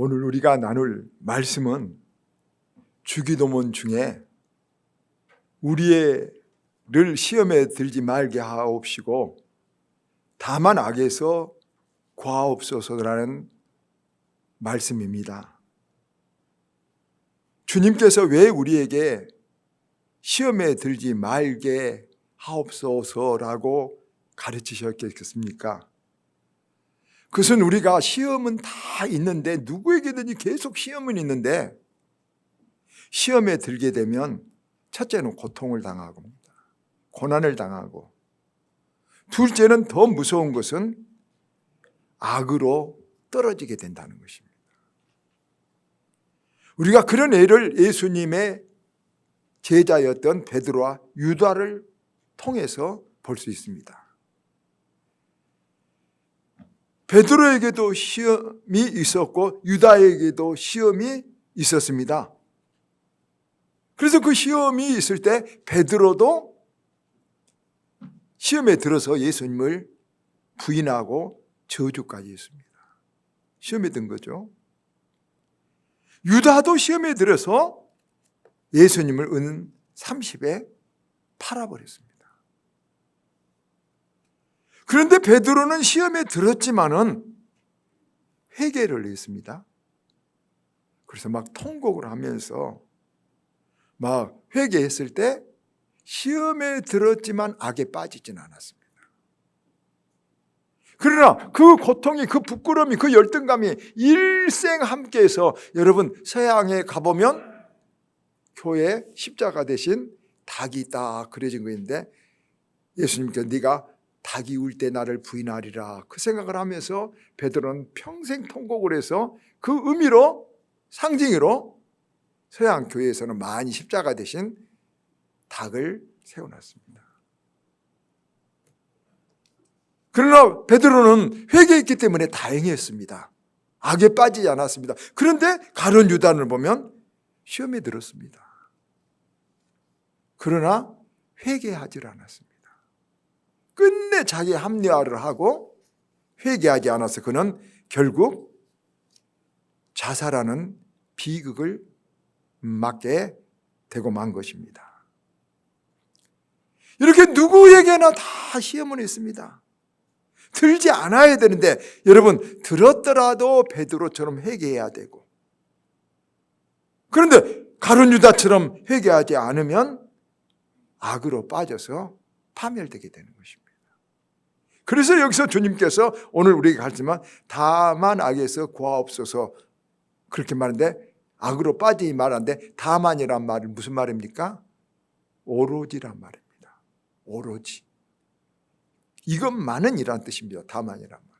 오늘 우리가 나눌 말씀은 주기도문 중에 우리를 시험에 들지 말게 하옵시고 다만 악에서 구하옵소서라는 말씀입니다. 주님께서 왜 우리에게 시험에 들지 말게 하옵소서라고 가르치셨겠습니까? 그것은 우리가 시험은 다 있는데, 누구에게든지 계속 시험은 있는데, 시험에 들게 되면 첫째는 고통을 당하고 고난을 당하고, 둘째는 더 무서운 것은 악으로 떨어지게 된다는 것입니다. 우리가 그런 예를 예수님의 제자였던 베드로와 유다를 통해서 볼 수 있습니다. 베드로에게도 시험이 있었고 유다에게도 시험이 있었습니다. 그래서 그 시험이 있을 때 베드로도 시험에 들어서 예수님을 부인하고 저주까지 했습니다. 시험에 든 거죠. 유다도 시험에 들어서 예수님을 은 30에 팔아버렸습니다. 그런데 베드로는 시험에 들었지만은 회개를 했습니다. 그래서 막 통곡을 하면서 막 회개했을 때 시험에 들었지만 악에 빠지진 않았습니다. 그러나 그 고통이, 그 부끄러움이, 그 열등감이 일생 함께해서, 여러분 서양에 가보면 교회 십자가 대신 닭이 딱 그려진 거 있는데, 예수님께서 네가 닭이 울 때 나를 부인하리라, 그 생각을 하면서 베드로는 평생 통곡을 해서 그 의미로, 상징으로 서양 교회에서는 많이 십자가 대신 닭을 세워놨습니다. 그러나 베드로는 회개했기 때문에 다행이었습니다. 악에 빠지지 않았습니다. 그런데 가룟 유다를 보면 시험에 들었습니다. 그러나 회개하지 않았습니다. 끝내 자기 합리화를 하고 회개하지 않아서 그는 결국 자살하는 비극을 맞게 되고 만 것입니다. 이렇게 누구에게나 다 시험은 있습니다. 들지 않아야 되는데, 여러분 들었더라도 베드로처럼 회개해야 되고, 그런데 가룟 유다처럼 회개하지 않으면 악으로 빠져서 파멸되게 되는 것입니다. 그래서 여기서 주님께서 오늘 우리에게 가르치지만 다만 악에서 구하옵소서 그렇게 말하는데, 악으로 빠지지 말하는데 다만이란 말은 무슨 말입니까? 오로지란 말입니다. 오로지. 이것만은이란 뜻입니다. 다만이란 말.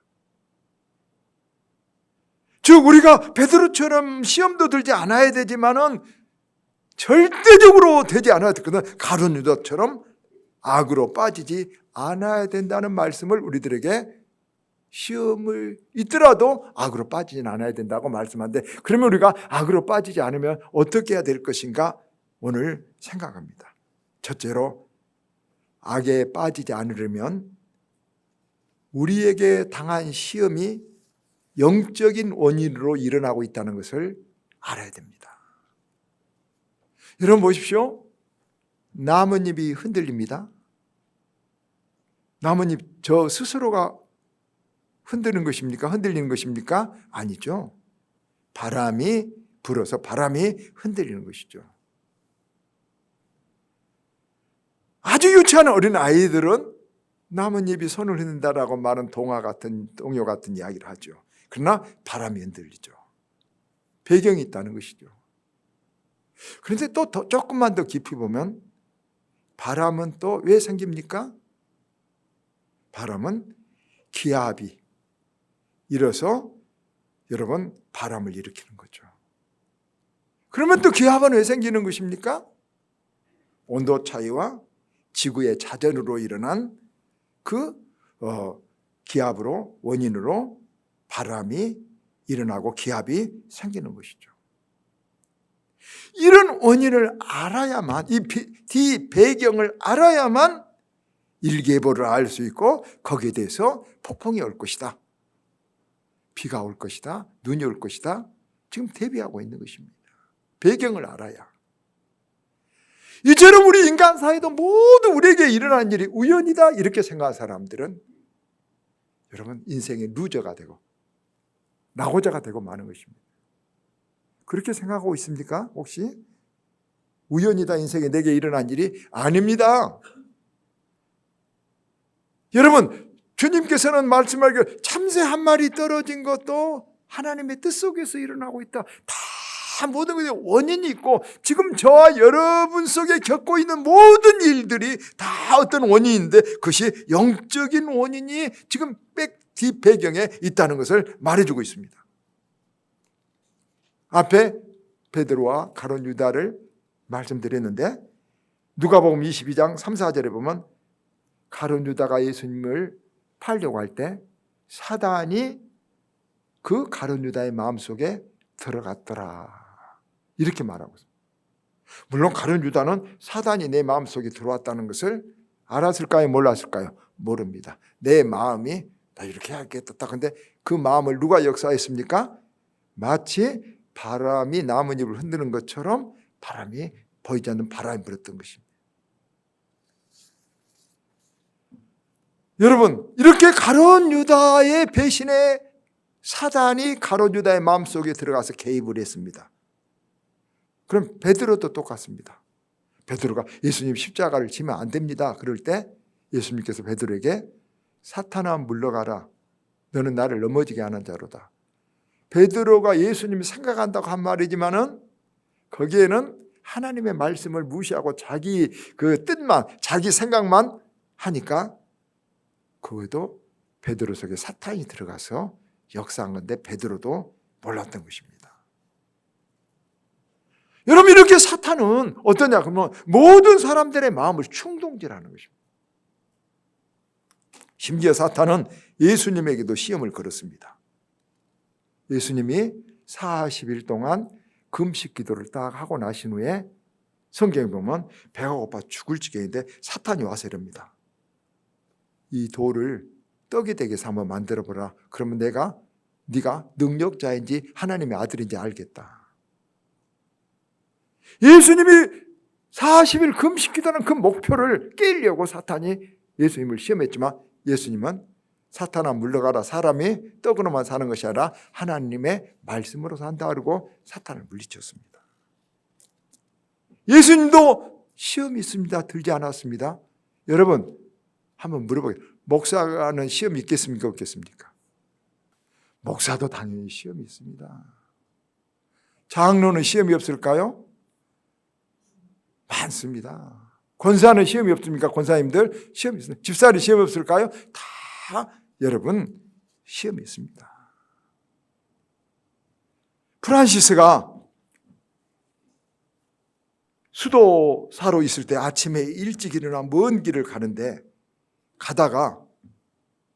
즉 우리가 베드로처럼 시험도 들지 않아야 되지만은 절대적으로 되지 않아야 되거든. 가룟 유다처럼 악으로 빠지지 않아야 된다는 말씀을 우리들에게, 시험을 있더라도 악으로 빠지진 않아야 된다고 말씀하는데, 그러면 우리가 악으로 빠지지 않으면 어떻게 해야 될 것인가 오늘 생각합니다. 첫째로, 악에 빠지지 않으려면 우리에게 당한 시험이 영적인 원인으로 일어나고 있다는 것을 알아야 됩니다. 여러분 보십시오. 나뭇잎이 흔들립니다. 나뭇잎 저 스스로가 흔드는 것입니까? 흔들리는 것입니까? 아니죠. 바람이 불어서 바람이 흔들리는 것이죠. 아주 유치한 어린 아이들은 나뭇잎이 손을 흔든다라고 말하는 동요 같은 이야기를 하죠. 그러나 바람이 흔들리죠. 배경이 있다는 것이죠. 그런데 또 조금만 더 깊이 보면 바람은 또 왜 생깁니까? 바람은 기압이 일어서 여러분 바람을 일으키는 거죠. 그러면 또 기압은 왜 생기는 것입니까? 온도 차이와 지구의 자전으로 일어난 그 기압으로, 원인으로 바람이 일어나고 기압이 생기는 것이죠. 이런 원인을 알아야만, 이 배경을 알아야만 일계보를 알 수 있고 거기에 대해서 폭풍이 올 것이다, 비가 올 것이다, 눈이 올 것이다, 지금 대비하고 있는 것입니다. 배경을 알아야. 이처럼 우리 인간 사회도 모두 우리에게 일어나는 일이 우연이다 이렇게 생각하는 사람들은 여러분 인생의 루저가 되고 낙오자가 되고 마는 것입니다. 그렇게 생각하고 있습니까? 혹시? 우연이다 인생에 내게 일어난 일이 아닙니다. 여러분 주님께서는 말씀하기를 참새 한 마리 떨어진 것도 하나님의 뜻 속에서 일어나고 있다. 다 모든 것에 원인이 있고 지금 저와 여러분 속에 겪고 있는 모든 일들이 다 어떤 원인인데 그것이 영적인 원인이 지금 뒷배경에 있다는 것을 말해주고 있습니다. 앞에 베드로와 가룟 유다를 말씀드렸는데 누가복음 22장 3, 4절에 보면 가룟 유다가 예수님을 팔려고 할 때 사단이 그 가룟 유다의 마음속에 들어갔더라 이렇게 말하고 있습니다. 물론 가룟 유다는 사단이 내 마음속에 들어왔다는 것을 알았을까요? 몰랐을까요? 모릅니다. 내 마음이 나 이렇게 하겠다. 근데 그 마음을 누가 역사했습니까? 마치 바람이 나뭇잎을 흔드는 것처럼 바람이 보이지 않는 바람이 불었던 것입니다. 여러분 이렇게 가룟 유다의 배신에 사단이 가룟 유다의 마음속에 들어가서 개입을 했습니다. 그럼 베드로도 똑같습니다. 베드로가 예수님 십자가를 지면 안 됩니다. 그럴 때 예수님께서 베드로에게 사탄아 물러가라. 너는 나를 넘어지게 하는 자로다. 베드로가 예수님이 생각한다고 한 말이지만은 거기에는 하나님의 말씀을 무시하고 자기 그 뜻만 자기 생각만 하니까 그것도 베드로 속에 사탄이 들어가서 역사한 건데 베드로도 몰랐던 것입니다. 여러분 이렇게 사탄은 어떠냐 그러면 모든 사람들의 마음을 충동질하는 것입니다. 심지어 사탄은 예수님에게도 시험을 걸었습니다. 예수님이 40일 동안 금식 기도를 딱 하고 나신 후에 성경에 보면 배가 고파 죽을 지경인데 사탄이 와서 이럽니다. 이 돌을 떡이 되게 해서 한번 만들어보라. 그러면 네가 능력자인지 하나님의 아들인지 알겠다. 예수님이 40일 금식 기도하는 그 목표를 깨려고 사탄이 예수님을 시험했지만 예수님은 사탄아 물러가라. 사람이 떡으로만 사는 것이 아니라 하나님의 말씀으로 산다 그러고 사탄을 물리쳤습니다. 예수님도 시험이 있습니다. 들지 않았습니다. 여러분 한번 물어보겠습니다. 목사는 시험이 있겠습니까? 없겠습니까? 목사도 당연히 시험이 있습니다. 장로는 시험이 없을까요? 많습니다. 권사는 시험이 없습니까? 권사님들 시험이 있습니다. 집사는 시험이 없을까요? 다 여러분 시험이 있습니다. 프란시스가 수도사로 있을 때 아침에 일찍 일어나 먼 길을 가는데 가다가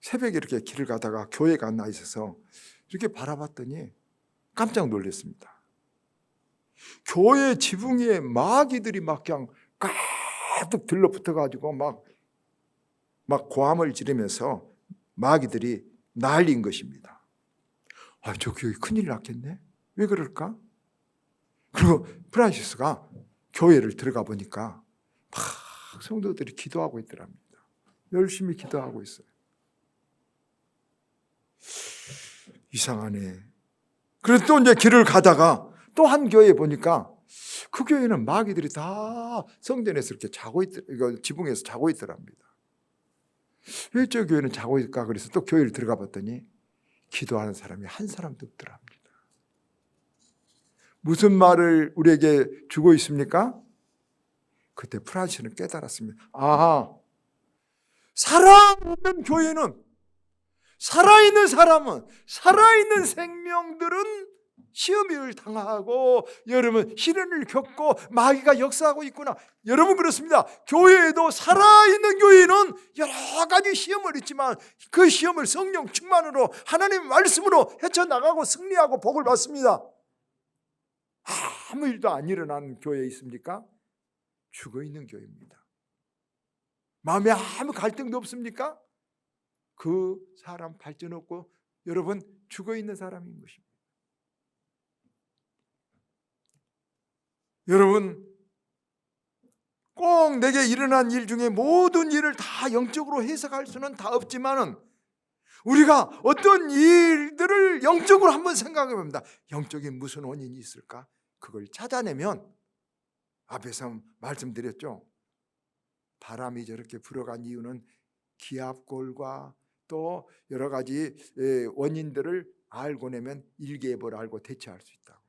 새벽에 이렇게 길을 가다가 교회가 나 있어서 이렇게 바라봤더니 깜짝 놀랐습니다. 교회 지붕 위에 마귀들이 막 그냥 가득 들러붙어가지고 막 고함을 지르면서 마귀들이 난린 것입니다. 저 교회 큰일 났겠네? 왜 그럴까? 그리고 프란시스가 교회를 들어가 보니까 막 성도들이 기도하고 있더랍니다. 열심히 기도하고 있어요. 이상하네. 그래서 또 이제 길을 가다가 또 한 교회에 보니까 그 교회는 마귀들이 다 성전에서 이렇게 지붕에서 자고 있더랍니다. 왜 저 교회는 자고 있을까? 그래서 또 교회를 들어가 봤더니 기도하는 사람이 한 사람도 없더랍니다. 무슨 말을 우리에게 주고 있습니까? 그때 프란시스는 깨달았습니다. 살아있는 교회는, 살아있는 사람은, 살아있는 생명들은 시험을 당하고 여러분 시련을 겪고 마귀가 역사하고 있구나. 여러분 그렇습니다. 교회에도 살아있는 교회는 여러 가지 시험을 있지만 그 시험을 성령 충만으로 하나님의 말씀으로 헤쳐나가고 승리하고 복을 받습니다. 아무 일도 안 일어나는 교회에 있습니까? 죽어있는 교회입니다. 마음에 아무 갈등도 없습니까? 그 사람 발전 없고 여러분 죽어있는 사람인 것입니다. 여러분, 꼭 내게 일어난 일 중에 모든 일을 다 영적으로 해석할 수는 다 없지만은 우리가 어떤 일들을 영적으로 한번 생각해 봅니다. 영적인 무슨 원인이 있을까? 그걸 찾아내면, 앞에서 말씀드렸죠. 바람이 저렇게 불어간 이유는 기압골과 또 여러 가지 원인들을 알고 내면 일개벌을 알고 대처할 수 있다고.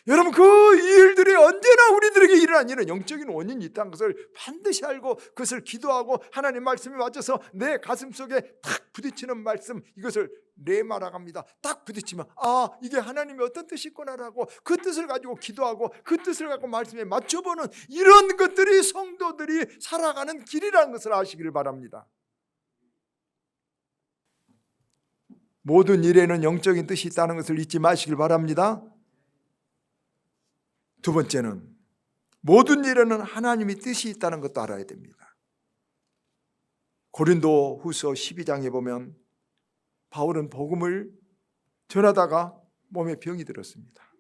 여러분, 그 일들이 언제나 우리들에게 일어난 일은 영적인 원인이 있다는 것을 반드시 알고 그것을 기도하고 하나님 말씀에 맞춰서 내 가슴 속에 탁 부딪히는 말씀, 이것을 레마라고 딱 부딪히면 이게 하나님의 어떤 뜻이 있구나라고 그 뜻을 가지고 기도하고 그 뜻을 갖고 말씀에 맞춰보는 이런 것들이 성도들이 살아가는 길이라는 것을 아시기를 바랍니다. 모든 일에는 영적인 뜻이 있다는 것을 잊지 마시길 바랍니다. 두 번째는 모든 일에는 하나님의 뜻이 있다는 것도 알아야 됩니다. 고린도 후서 12장에 보면 바울은 복음을 전하다가 몸에 병이 들었습니다.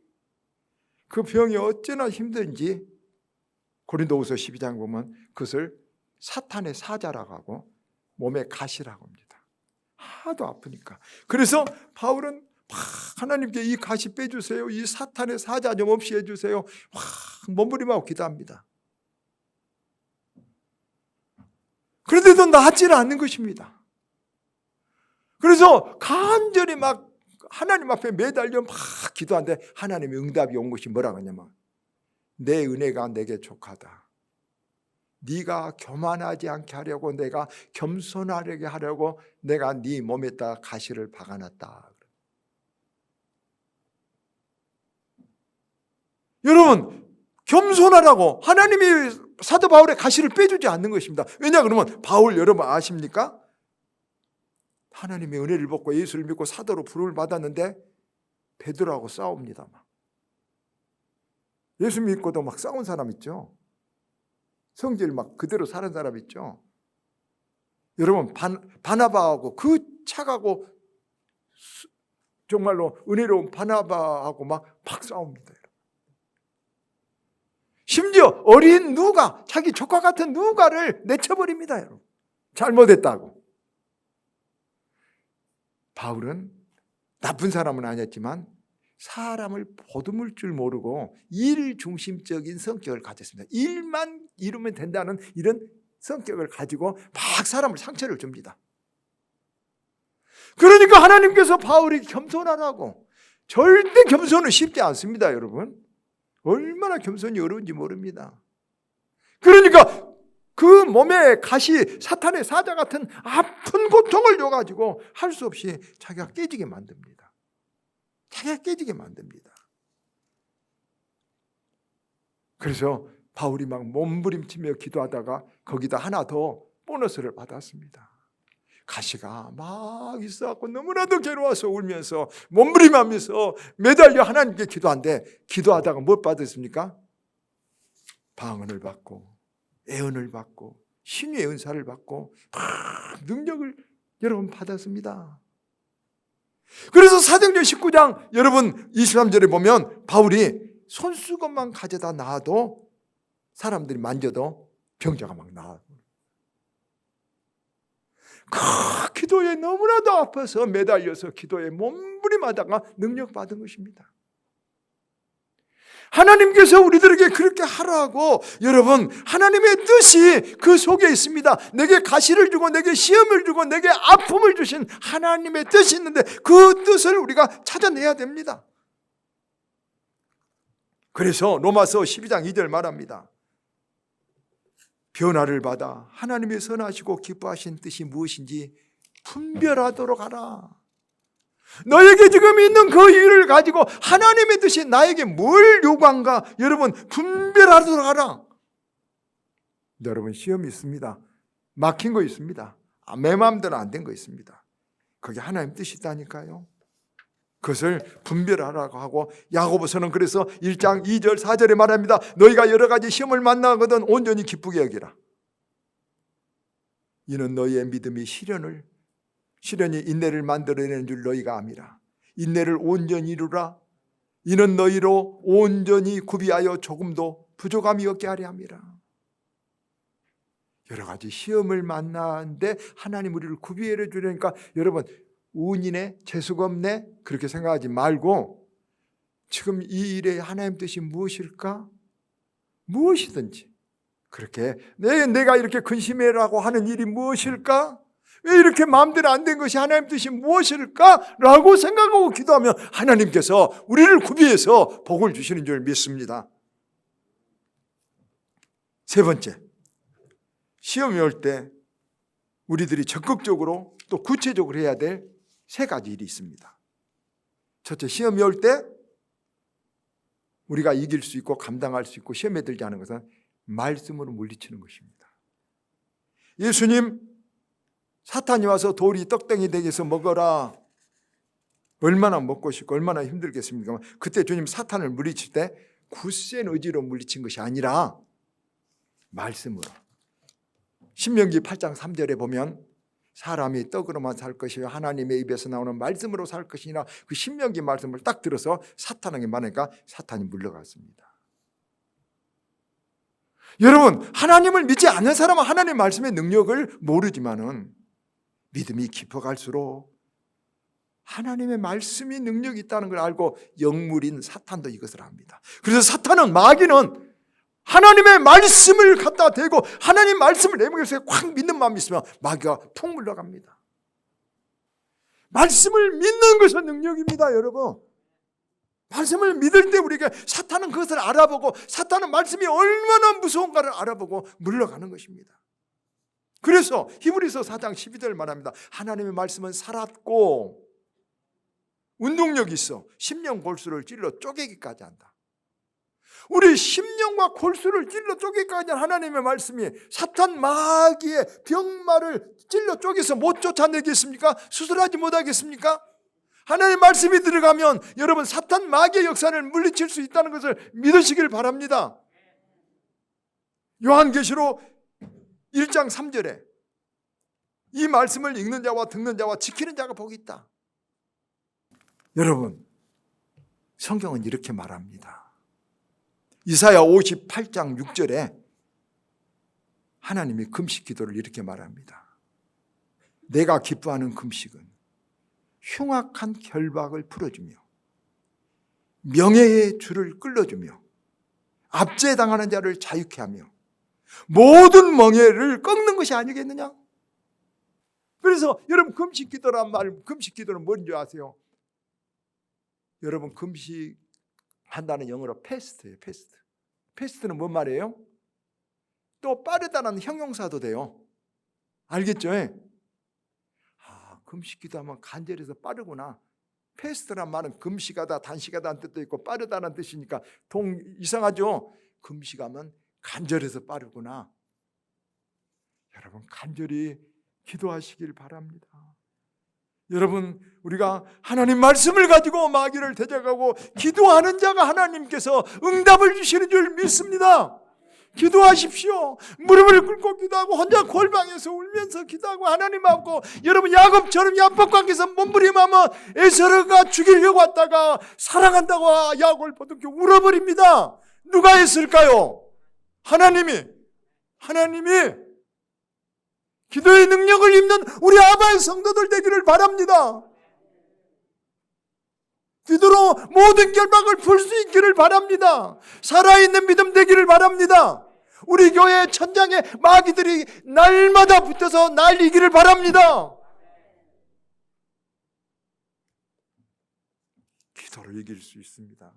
그 병이 어찌나 힘든지 고린도 후서 12장에 보면 그것을 사탄의 사자라고 하고 몸에 가시라고 합니다. 하도 아프니까. 그래서 바울은 하나님께 이 가시 빼주세요, 이 사탄의 사자 좀 없이 해주세요, 몸부림하고 기도합니다. 그런데도 낫지는 않는 것입니다. 그래서 간절히 막 하나님 앞에 매달려 막 기도하는데 하나님의 응답이 온 것이 뭐라고 하냐면, 내 은혜가 내게 족하다. 네가 교만하지 않게 하려고, 내가 겸손하게 하려고 내가 네 몸에다 가시를 박아놨다. 여러분, 겸손하라고 하나님이 사도 바울의 가시를 빼주지 않는 것입니다. 왜냐 그러면 바울 여러분 아십니까? 하나님의 은혜를 받고 예수를 믿고 사도로 부름을 받았는데 베드로하고 싸웁니다. 예수 믿고도 막 싸운 사람 있죠. 성질 막 그대로 사는 사람 있죠. 여러분, 바나바하고 그 차가고 정말로 은혜로운 바나바하고 막 싸웁니다. 심지어 어린 누가, 자기 조카 같은 누가를 내쳐버립니다. 여러분, 잘못했다고. 바울은 나쁜 사람은 아니었지만 사람을 보듬을 줄 모르고 일 중심적인 성격을 가졌습니다. 일만 이루면 된다는 이런 성격을 가지고 막 사람을 상처를 줍니다. 그러니까 하나님께서 바울이 겸손하라고. 절대 겸손은 쉽지 않습니다. 여러분, 얼마나 겸손이 어려운지 모릅니다. 그러니까 그 몸에 가시, 사탄의 사자 같은 아픈 고통을 줘가지고 할 수 없이 자기가 깨지게 만듭니다. 자기가 깨지게 만듭니다. 그래서 바울이 막 몸부림치며 기도하다가 거기다 하나 더 보너스를 받았습니다. 가시가 막 있어갖고 너무나도 괴로워서 울면서 몸부림하면서 매달려 하나님께 기도한데, 기도하다가 뭘 받았습니까? 방언을 받고 애언을 받고 신유의 은사를 받고 능력을 여러분 받았습니다. 그래서 사도행전 19장 여러분 23절에 보면 바울이 손수건만 가져다 놔도 사람들이 만져도 병자가 막 나와요. 그 기도에 너무나도 아파서 매달려서 기도에 몸부림하다가 능력받은 것입니다. 하나님께서 우리들에게 그렇게 하라고, 여러분, 하나님의 뜻이 그 속에 있습니다. 내게 가시를 주고 내게 시험을 주고 내게 아픔을 주신 하나님의 뜻이 있는데 그 뜻을 우리가 찾아내야 됩니다. 그래서 로마서 12장 2절 말합니다. 변화를 받아 하나님의 선하시고 기뻐하신 뜻이 무엇인지 분별하도록 하라. 너에게 지금 있는 그 일을 가지고 하나님의 뜻이 나에게 뭘 요구한가, 여러분 분별하도록 하라. 여러분, 시험이 있습니다. 막힌 거 있습니다. 내 마음대로 안 된 거 있습니다. 그게 하나님 뜻이 있다니까요. 그것을 분별하라고 하고, 야고보서는 그래서 1장 2절 4절에 말합니다. 너희가 여러 가지 시험을 만나거든 온전히 기쁘게 여기라. 이는 너희의 믿음이 시련이 인내를 만들어내는 줄 너희가 암이라. 인내를 온전히 이루라. 이는 너희로 온전히 구비하여 조금도 부족함이 없게 하려 함이라. 여러 가지 시험을 만나는데 하나님 우리를 구비해 주려니까 여러분 운이네 재수가 없네 그렇게 생각하지 말고 지금 이 일에 하나님 뜻이 무엇일까? 무엇이든지 그렇게 내가 이렇게 근심해라고 하는 일이 무엇일까? 왜 이렇게 마음대로 안 된 것이 하나님 뜻이 무엇일까? 라고 생각하고 기도하면 하나님께서 우리를 구비해서 복을 주시는 줄 믿습니다. 세 번째, 시험이 올 때 우리들이 적극적으로 또 구체적으로 해야 될 세 가지 일이 있습니다. 첫째, 시험이 올 때 우리가 이길 수 있고 감당할 수 있고 시험에 들지 않은 것은 말씀으로 물리치는 것입니다. 예수님 사탄이 와서 돌이 떡덩이 되게 해서 먹어라. 얼마나 먹고 싶고 얼마나 힘들겠습니까? 그때 주님 사탄을 물리칠 때 굳센 의지로 물리친 것이 아니라 말씀으로. 신명기 8장 3절에 보면 사람이 떡으로만 살 것이요 하나님의 입에서 나오는 말씀으로 살 것이니라. 그 신명기 말씀을 딱 들어서 사탄에게 말하니까 사탄이 물러갔습니다. 여러분 하나님을 믿지 않는 사람은 하나님 말씀의 능력을 모르지만은 믿음이 깊어갈수록 하나님의 말씀이 능력이 있다는 걸 알고 영물인 사탄도 이것을 압니다. 그래서 사탄은 마귀는 하나님의 말씀을 갖다 대고 하나님 말씀을 내 목에 확 믿는 마음이 있으면 마귀가 푹 물러갑니다. 말씀을 믿는 것은 능력입니다. 여러분 말씀을 믿을 때 우리가 사탄은 그것을 알아보고 사탄은 말씀이 얼마나 무서운가를 알아보고 물러가는 것입니다. 그래서 히브리서 4장 12절 말합니다. 하나님의 말씀은 살았고 운동력이 있어 심령 골수를 찔러 쪼개기까지 한다. 우리 심령과 골수를 찔러 쪼개기까지 한 하나님의 말씀이 사탄 마귀의 병마를 찔러 쪼개서 못 쫓아내겠습니까? 수술하지 못하겠습니까? 하나님의 말씀이 들어가면 여러분 사탄 마귀의 역사를 물리칠 수 있다는 것을 믿으시길 바랍니다. 요한계시록 1장 3절에 이 말씀을 읽는 자와 듣는 자와 지키는 자가 복이 있다. 여러분 성경은 이렇게 말합니다. 이사야 58장 6절에 하나님이 금식 기도를 이렇게 말합니다. 내가 기뻐하는 금식은 흉악한 결박을 풀어주며 명예의 줄을 끌어주며 압제당하는 자를 자유케 하며 모든 멍에를 꺾는 것이 아니겠느냐? 그래서 여러분 금식 기도란 말, 금식 기도는 뭔지 아세요? 여러분 금식 한다는 영어로 패스트예요. 패스트. 패스트는 뭔 말이에요? 또 빠르다는 형용사도 돼요. 알겠죠? 금식 기도하면 간절해서 빠르구나. 패스트란 말은 금식하다 단식하다는 뜻도 있고 빠르다는 뜻이니까 이상하죠? 금식하면 간절해서 빠르구나. 여러분 간절히 기도하시길 바랍니다. 여러분 우리가 하나님 말씀을 가지고 마귀를 대적하고 기도하는 자가 하나님께서 응답을 주시는 줄 믿습니다. 기도하십시오. 무릎을 꿇고 기도하고 혼자 골방에서 울면서 기도하고 하나님 앞고 여러분 야곱처럼 야복강에서 몸부림하면 에서가 죽이려고 왔다가 사랑한다고 야곱을 보듬겨 울어버립니다. 누가 했을까요? 하나님이 기도의 능력을 입는 우리 아바의 성도들 되기를 바랍니다. 기도로 모든 결박을 풀 수 있기를 바랍니다. 살아있는 믿음 되기를 바랍니다. 우리 교회 천장에 마귀들이 날마다 붙어서 날 이기를 바랍니다. 기도로 이길 수 있습니다.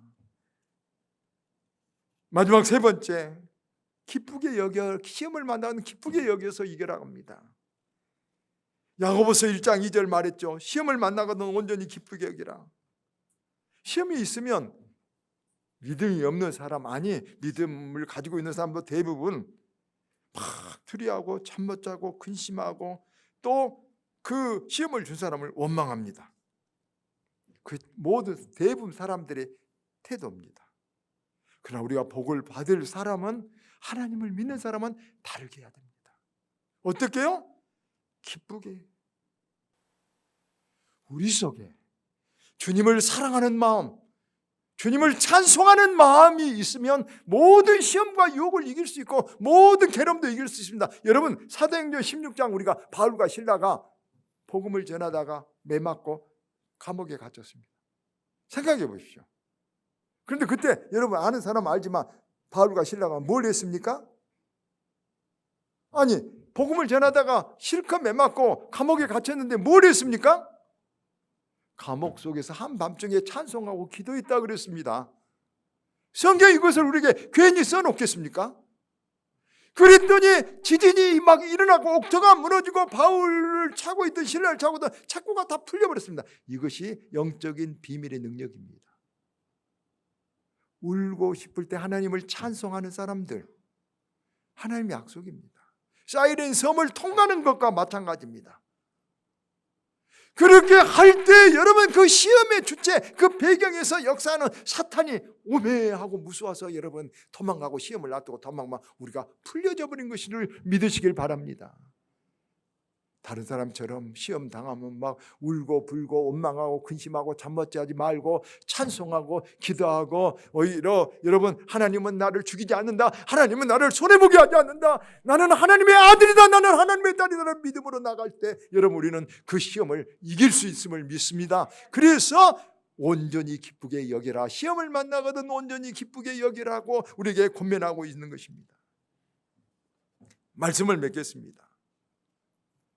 마지막 세 번째, 기쁘게 여겨 시험을 만나는 기쁘게 여겨서 이겨라 합니다. 야고보서 1장 2절 말했죠. 시험을 만나거든 온전히 기쁘게 여기라. 시험이 있으면 믿음이 없는 사람 아니 믿음을 가지고 있는 사람도 대부분 막 두려워하고 잠 못 자고 근심하고 또 그 시험을 준 사람을 원망합니다. 그 모든 대부분 사람들의 태도입니다. 그러나 우리가 복을 받을 사람은 하나님을 믿는 사람은 다르게 해야 됩니다. 어떻게요? 기쁘게 우리 속에 주님을 사랑하는 마음, 주님을 찬송하는 마음이 있으면 모든 시험과 유혹을 이길 수 있고 모든 괴로움도 이길 수 있습니다. 여러분, 사도행전 16장 우리가 바울과 실라가 복음을 전하다가 매맞고 감옥에 갇혔습니다. 생각해 보십시오. 그런데 그때 여러분 아는 사람 알지만 바울과 실라가 뭘 했습니까? 아니, 복음을 전하다가 실컷 매맞고 감옥에 갇혔는데 뭘 했습니까? 감옥 속에서 한밤중에 찬송하고 기도했다 그랬습니다. 성경이 이것을 우리에게 괜히 써놓겠습니까? 그랬더니 지진이 막 일어나고 옥토가 무너지고 바울을 차고 있던 신라를 차고 있던 착고가 다 풀려버렸습니다. 이것이 영적인 비밀의 능력입니다. 울고 싶을 때 하나님을 찬송하는 사람들, 하나님의 약속입니다. 사이렌 섬을 통과하는 것과 마찬가지입니다. 그렇게 할 때 여러분 그 시험의 주체, 그 배경에서 역사하는 사탄이 오매하고 무서워서 여러분 도망가고 시험을 놔두고 도망가면 우리가 풀려져 버린 것을 믿으시길 바랍니다. 다른 사람처럼 시험 당하면 막 울고 불고 원망하고 근심하고 잠 못 자지 말고 찬송하고 기도하고 오히려 여러분 하나님은 나를 죽이지 않는다, 하나님은 나를 손해보게 하지 않는다, 나는 하나님의 아들이다, 나는 하나님의 딸이다라는 믿음으로 나갈 때 여러분 우리는 그 시험을 이길 수 있음을 믿습니다. 그래서 온전히 기쁘게 여기라, 시험을 만나거든 온전히 기쁘게 여기라고 우리에게 권면하고 있는 것입니다. 말씀을 맺겠습니다.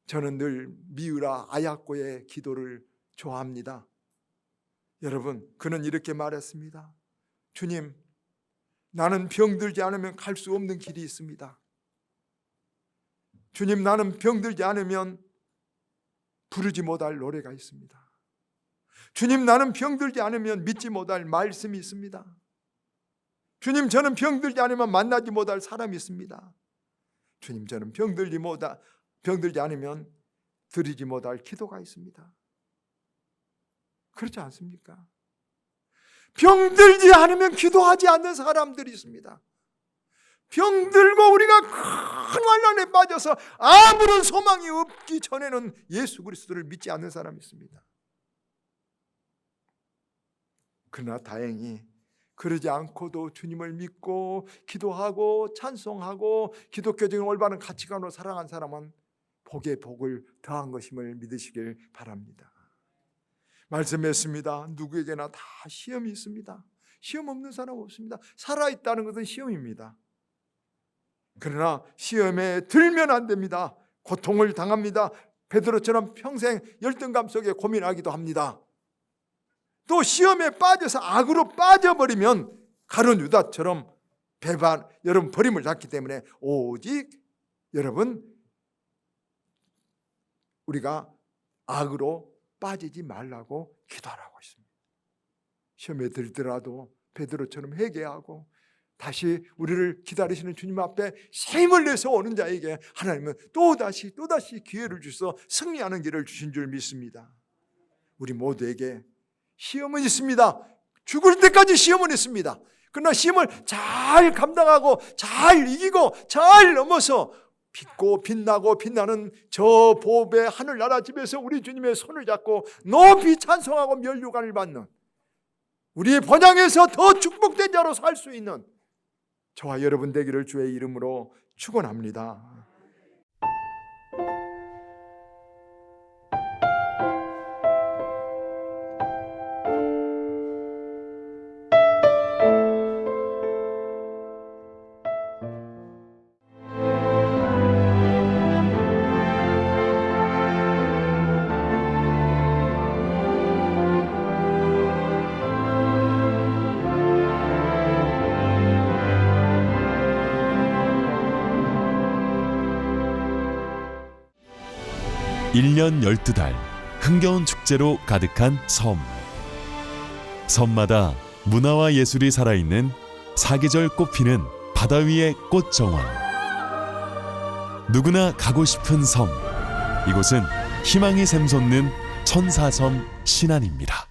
저는 늘 미우라 아야코의 기도를 좋아합니다. 여러분, 그는 이렇게 말했습니다. 주님, 나는 병들지 않으면 갈 수 없는 길이 있습니다. 주님, 나는 병들지 않으면 부르지 못할 노래가 있습니다. 주님, 나는 병들지 않으면 믿지 못할 말씀이 있습니다. 주님, 저는 병들지 않으면 만나지 못할 사람이 있습니다. 주님, 저는 병들지 않으면 드리지 못할 기도가 있습니다. 그렇지 않습니까? 병들지 않으면 기도하지 않는 사람들이 있습니다. 병들고 우리가 큰 환난에 빠져서 아무런 소망이 없기 전에는 예수 그리스도를 믿지 않는 사람이 있습니다. 그러나 다행히 그러지 않고도 주님을 믿고 기도하고 찬송하고 기독교적인 올바른 가치관으로 살아간 사람은 복에 복을 더한 것임을 믿으시길 바랍니다. 말씀했습니다. 누구에게나 다 시험이 있습니다. 시험 없는 사람 없습니다. 살아있다는 것은 시험입니다. 그러나 시험에 들면 안 됩니다. 고통을 당합니다. 베드로처럼 평생 열등감 속에 고민하기도 합니다. 또 시험에 빠져서 악으로 빠져버리면 가룟 유다처럼 여러분 버림을 받기 때문에 오직 여러분 우리가 악으로 빠지지 말라고 기도하라고 있습니다. 시험에 들더라도 베드로처럼 회개하고 다시 우리를 기다리시는 주님 앞에 새 힘을 내서 오는 자에게 하나님은 또다시 기회를 주셔서 승리하는 길을 주신 줄 믿습니다. 우리 모두에게 시험은 있습니다. 죽을 때까지 시험은 있습니다. 그러나 시험을 잘 감당하고 잘 이기고 잘 넘어서 빛고 빛나고 빛나는 저 보배의 하늘나라 집에서 우리 주님의 손을 잡고 높이 찬송하고 면류관을 받는 우리의 번영에서 더 축복된 자로 살 수 있는 저와 여러분 되기를 주의 이름으로 축원합니다. 1년 12달 흥겨운 축제로 가득한 섬. 섬마다 문화와 예술이 살아있는 사계절 꽃피는 바다 위의 꽃정원. 누구나 가고 싶은 섬. 이곳은 희망이 샘솟는 천사섬 신안입니다.